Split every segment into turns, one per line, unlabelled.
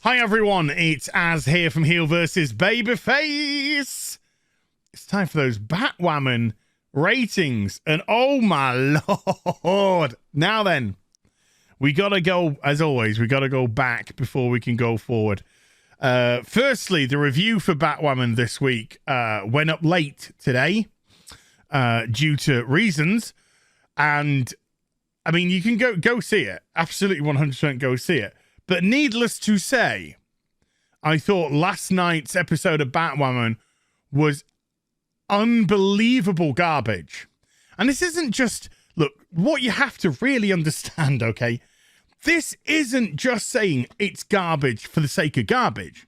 Hi everyone, it's Az here from HeelvsBabyface. It's time for those Batwoman ratings, and oh my lord. Now then, we gotta go, as always, we gotta go back before we can go forward. Firstly, the review for Batwoman this week went up late today due to reasons, and I mean, you can go see it. Absolutely 100% go see it. But needless to say, I thought last night's episode of Batwoman was unbelievable garbage. And this isn't just, look, what you have to really understand, okay? This isn't just saying it's garbage for the sake of garbage.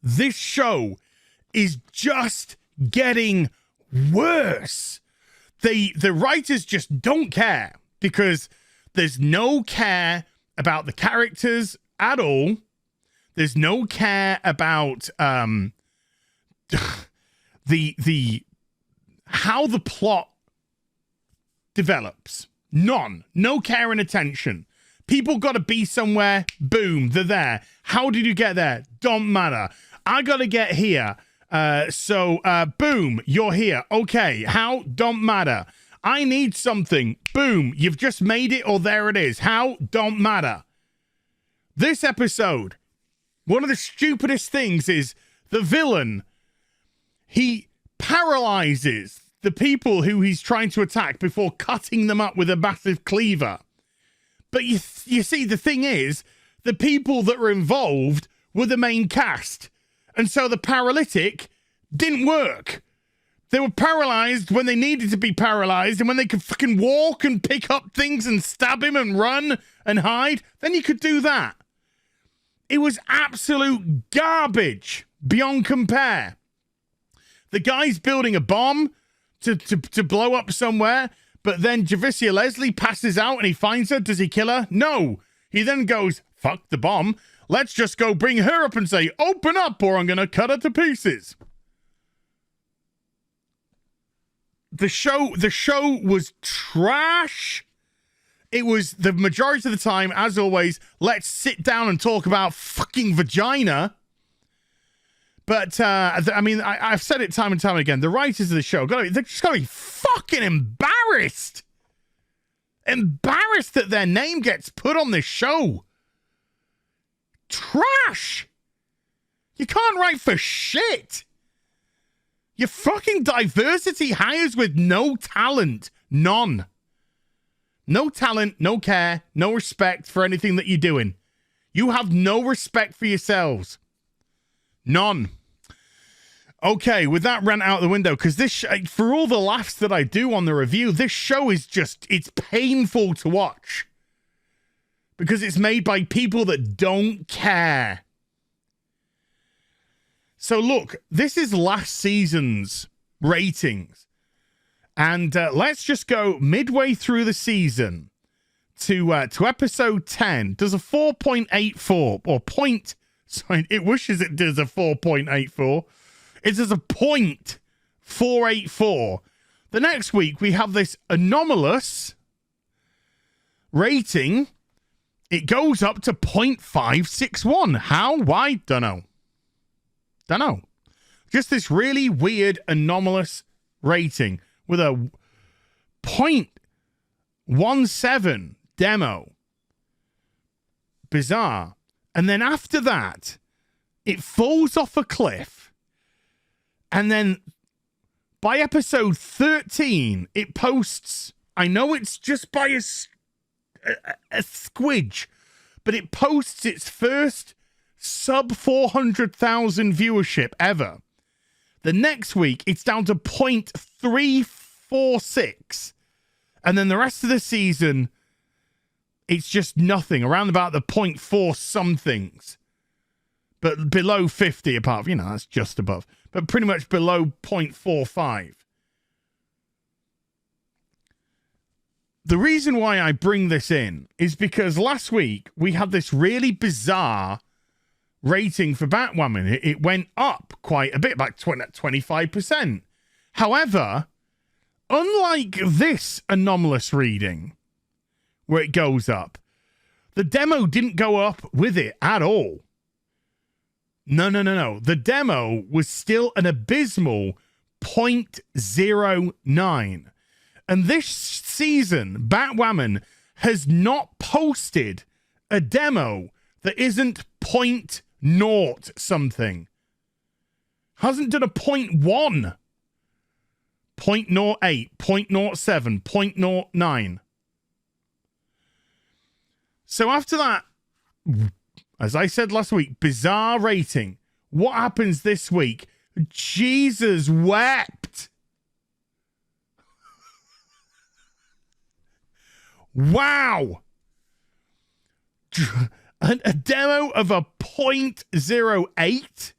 This show is just getting worse. The writers just don't care, because there's no care about the characters at all. There's no care about the how the plot develops. None. No care and attention. People got to be somewhere. Boom, they're there. How did you get there? Don't matter. I got to get here. So boom, you're here. Okay, how? Don't matter. I need something. Boom, you've just made it, or there it is. How? Don't matter. This episode, one of the stupidest things is the villain. He paralyzes the people who he's trying to attack before cutting them up with a massive cleaver. But you see, the thing is, the people that were involved were the main cast. And so the paralytic didn't work. They were paralyzed when they needed to be paralyzed, and when they could fucking walk and pick up things and stab him and run and hide, then you could do that. It was absolute garbage beyond compare. The guy's building a bomb to blow up somewhere, but then Javicia Leslie passes out and he finds her. Does he kill her? No. He then goes, fuck the bomb. Let's just go bring her up and say, open up, or I'm going to cut her to pieces. The show was trash. It was, the majority of the time, as always, let's sit down and talk about fucking vagina. But, I mean, I've said it time and time again. The writers of the show, they're just got to be fucking embarrassed. Embarrassed that their name gets put on this show. Trash. You can't write for shit. Your fucking diversity hires with no talent. None. No talent, no care, no respect for anything that you're doing. You have no respect for yourselves. None. Okay, with that rant out the window, because this, for all the laughs that I do on the review, this show is just, it's painful to watch. Because it's made by people that don't care. So look, this is last season's ratings. And let's just go midway through the season to episode 10. Does a 4.84 or point, sorry, it wishes it does a 4.84. It does a 0.484. The next week we have this anomalous rating. It goes up to 0.561. How? Why? Dunno. Just this really weird, anomalous rating with a 0.17 demo. Bizarre. And then after that, it falls off a cliff. And then by episode 13, it posts, I know it's just by a squidge, but it posts its first sub 400,000 viewership ever. The next week, it's down to 0.346. And then the rest of the season, it's just nothing. Around about the 0.4 somethings. But below 50 apart from, that's just above. But pretty much below 0.45. The reason why I bring this in is because last week we had this really bizarre rating for Batwoman. It went up quite a bit, about 25%. However, unlike this anomalous reading, where it goes up, The demo didn't go up with it at all. No. The demo was still an abysmal 0.09. And this season, Batwoman has not posted a demo that isn't 0.0 something. Hasn't done a 0.1. 0.08, 0.07, 0.09. So after that, as I said last week, bizarre rating. What happens this week? Jesus wept. Wow. A demo of a 0.08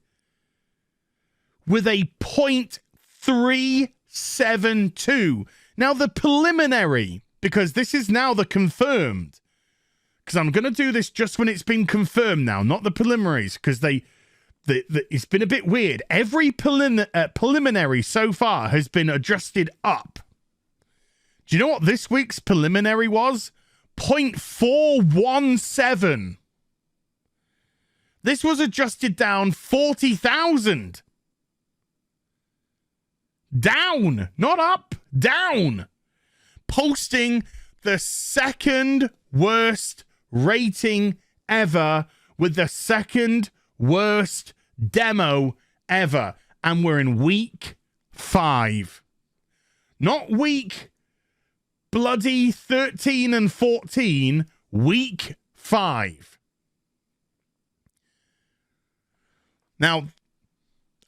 with a 0.372. Now the preliminary, because this is now the confirmed, because I'm going to do this just when it's been confirmed now, not the preliminaries, because it's been a bit weird. Every preliminary so far has been adjusted up. Do you know what this week's preliminary was? 0.417. This was adjusted down 40,000. Down, not up, down. Posting the second worst rating ever with the second worst demo ever. And we're in week 5. Not week bloody 13 and 14, week 5. Now,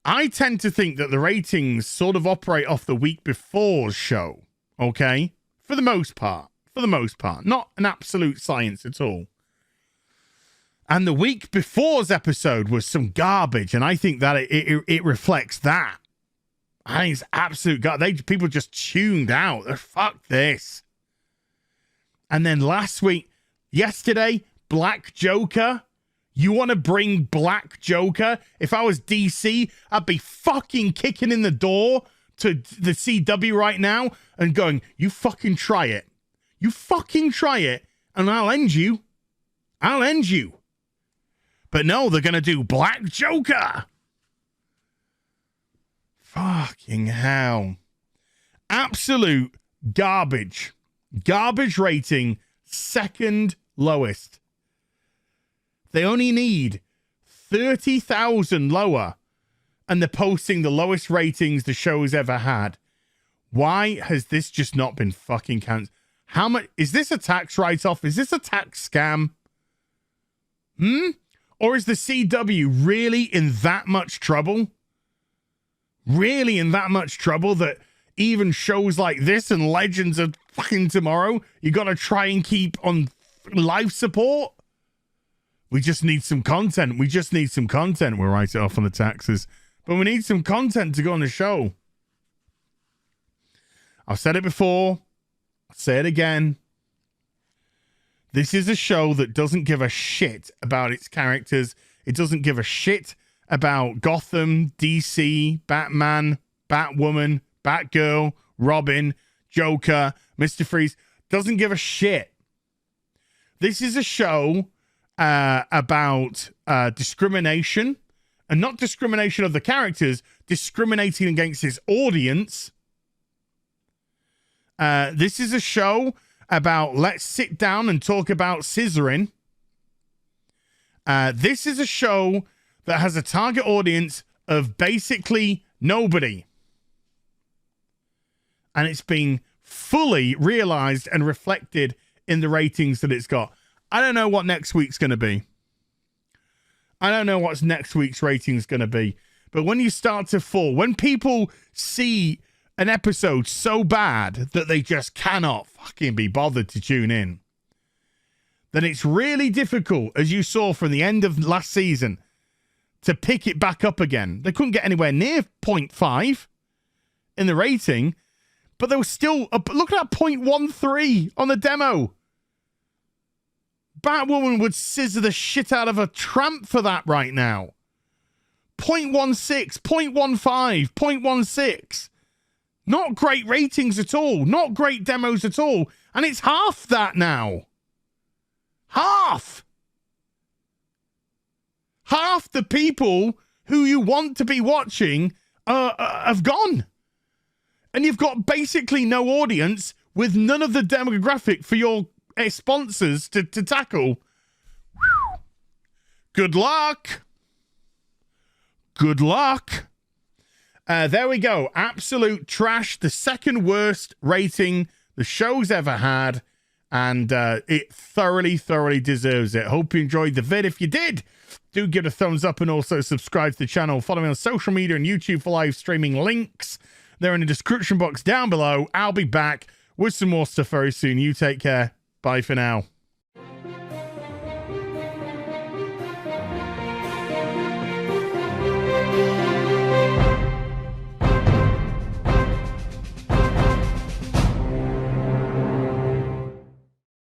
I tend to think that the ratings sort of operate off the week before's show, okay? For the most part. Not an absolute science at all. And the week before's episode was some garbage, and I think that it reflects that. I think it's absolute garbage. People just tuned out. They're, fuck this. And then yesterday, Black Joker. You want to bring Black Joker? If I was DC, I'd be fucking kicking in the door to the CW right now and going, you fucking try it. You fucking try it, and I'll end you. I'll end you. But no, they're going to do Black Joker. Fucking hell. Absolute garbage. Garbage rating, second lowest. They only need 30,000 lower, and they're posting the lowest ratings the show has ever had. Why has this just not been fucking cancelled? How much is this a tax write-off? Is this a tax scam? Or is the CW really in that much trouble? Really in that much trouble that even shows like this and Legends of fucking Tomorrow, you got to try and keep on life support? We just need some content. We'll write it off on the taxes. But we need some content to go on the show. I've said it before. I'll say it again. This is a show that doesn't give a shit about its characters. It doesn't give a shit about Gotham, DC, Batman, Batwoman, Batgirl, Robin, Joker, Mr. Freeze. Doesn't give a shit. This is a show about discrimination, and not discrimination of the characters, discriminating against his audience. This is a show about let's sit down and talk about scissoring. This is a show that has a target audience of basically nobody. And it's being fully realized and reflected in the ratings that it's got. I don't know what next week's going to be. I don't know what's next week's ratings going to be. But when you start to fall, when people see an episode so bad that they just cannot fucking be bothered to tune in, then it's really difficult, as you saw from the end of last season, to pick it back up again. They couldn't get anywhere near 0.5 in the rating, but there was still, look at that 0.13 on the demo. Batwoman would scissor the shit out of a tramp for that right now. 0.16, 0.15, 0.16. Not great ratings at all. Not great demos at all. And it's half that now. Half the people who you want to be watching have gone. And you've got basically no audience with none of the demographic for your sponsors to tackle. Whew. Good luck. Good luck. There we go. Absolute trash. The second worst rating the show's ever had. And it thoroughly, thoroughly deserves it. Hope you enjoyed the vid. If you did, do give it a thumbs up and also subscribe to the channel. Follow me on social media and YouTube for live streaming links. They're in the description box down below. I'll be back with some more stuff very soon. You take care. Bye for now.